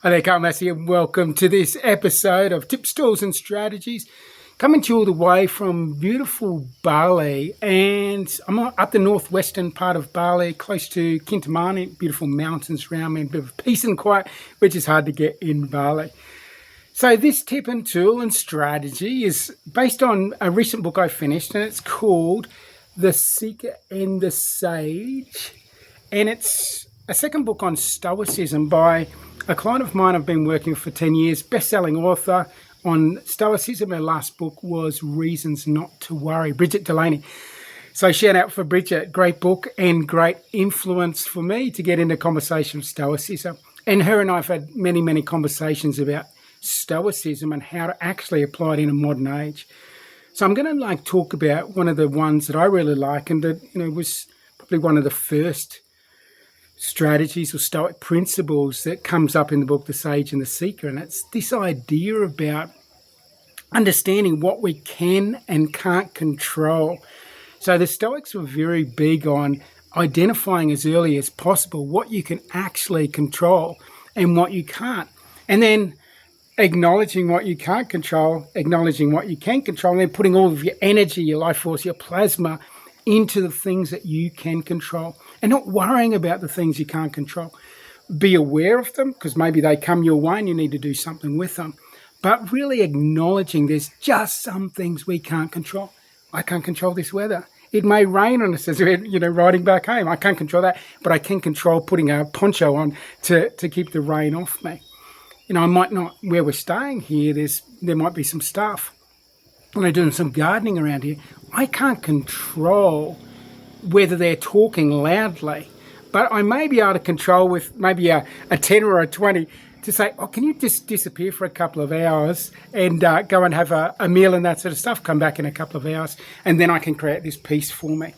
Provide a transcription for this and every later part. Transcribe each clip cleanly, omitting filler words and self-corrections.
Hi there, Carl Massy, and welcome to this episode of Tips, Tools and Strategies. Coming to you all the way from beautiful Bali, and I'm up the northwestern part of Bali, close to Kintamani, beautiful mountains around me, a bit of peace and quiet, which is hard to get in Bali. So this tip and tool and strategy is based on a recent book I finished, and it's called The Seeker and the Sage, and it's a second book on Stoicism by a client of mine I've been working for 10 years, best-selling author on Stoicism. Her last book was Reasons Not to Worry, Brigid Delaney. So shout out for Brigid, great book and great influence for me to get into conversation of Stoicism. And her and I have had many, many conversations about Stoicism and how to actually apply it in a modern age. So I'm going to talk about one of the ones that I really like and that was probably one of the first strategies or Stoic principles that comes up in the book, The Sage and the Seeker. And it's this idea about understanding what we can and can't control. So the Stoics were very big on identifying as early as possible what you can actually control and what you can't. And then acknowledging what you can't control, acknowledging what you can control, and then putting all of your energy, your life force, your plasma into the things that you can control and not worrying about the things you can't control. Be aware of them because maybe they come your way and you need to do something with them. But really acknowledging there's just some things we can't control. I can't control this weather. It may rain on us as we're, riding back home. I can't control that, but I can control putting a poncho on to keep the rain off me. I might not, where we're staying here, there might be some stuff. When I'm doing some gardening around here, I can't control whether they're talking loudly, but I may be able to control with maybe a 10 or a 20 to say, oh, can you just disappear for a couple of hours and go and have a meal and that sort of stuff, come back in a couple of hours, and then I can create this peace for me.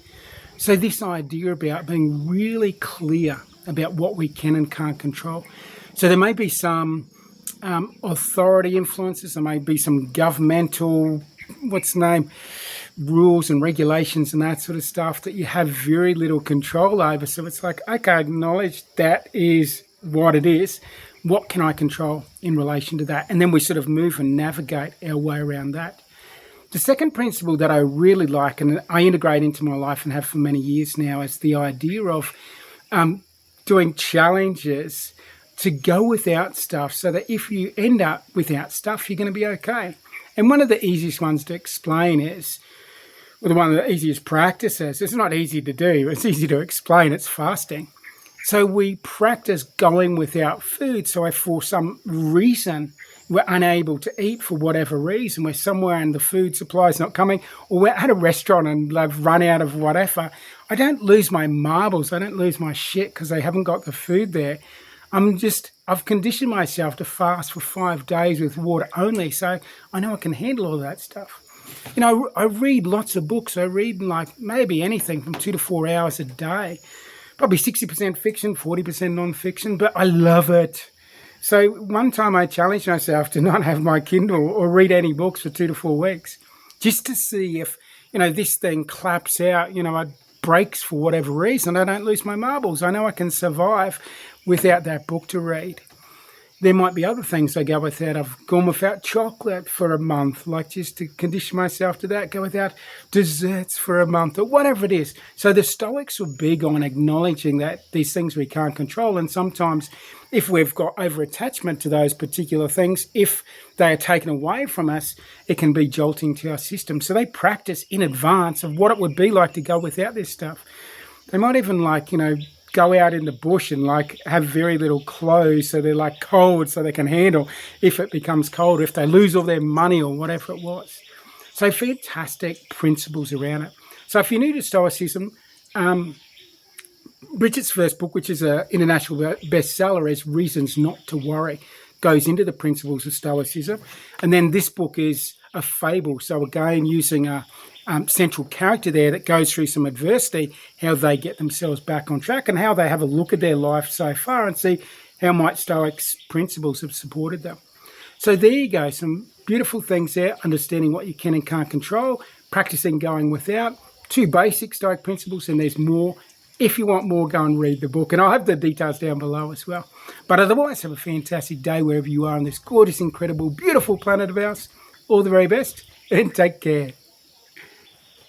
So this idea about being really clear about what we can and can't control. So there may be some authority influences, there may be some governmental rules and regulations and that sort of stuff that you have very little control over. So it's like, okay, acknowledge that is what it is. What can I control in relation to that? And then we sort of move and navigate our way around that. The second principle that I really like and I integrate into my life and have for many years now is the idea of doing challenges to go without stuff so that if you end up without stuff, you're going to be okay. And one of the easiest ones to explain is, well, one of the easiest practices, it's not easy to do, it's easy to explain, it's fasting. So we practice going without food. So if for some reason we're unable to eat for whatever reason, we're somewhere and the food supply is not coming, or we're at a restaurant and they've run out of whatever, I don't lose my marbles, I don't lose my shit because they haven't got the food there. I've conditioned myself to fast for 5 days with water only, so I know I can handle all that stuff. I read lots of books. I read maybe anything from 2 to 4 hours a day, probably 60% fiction, 40% non-fiction, but I love it. So one time I challenged myself to not have my Kindle or read any books for 2 to 4 weeks, just to see if, this thing claps out, it breaks for whatever reason. I don't lose my marbles. I know I can survive without that book to read. There might be other things I go without. I've gone without chocolate for a month, just to condition myself to that. Go without desserts for a month or whatever it is. So the Stoics were big on acknowledging that these things we can't control. And sometimes if we've got over-attachment to those particular things, if they are taken away from us, it can be jolting to our system. So they practice in advance of what it would be like to go without this stuff. They might even go out in the bush and have very little clothes so they're cold so they can handle if it becomes cold, if they lose all their money or whatever it was. So fantastic principles around it. So if you're new to Stoicism, Brigid's first book, which is an international bestseller, is Reasons Not to Worry, goes into the principles of Stoicism. And then this book is a fable. So again, using a central character there that goes through some adversity, how they get themselves back on track and how they have a look at their life so far and see how might Stoics principles have supported them. So there you go, some beautiful things there, understanding what you can and can't control, practicing going without, 2 basic Stoic principles, and there's more If you want more, go and read the book. And I'll have the details down below as well. But otherwise, have a fantastic day wherever you are on this gorgeous, incredible, beautiful planet of ours. All the very best and take care.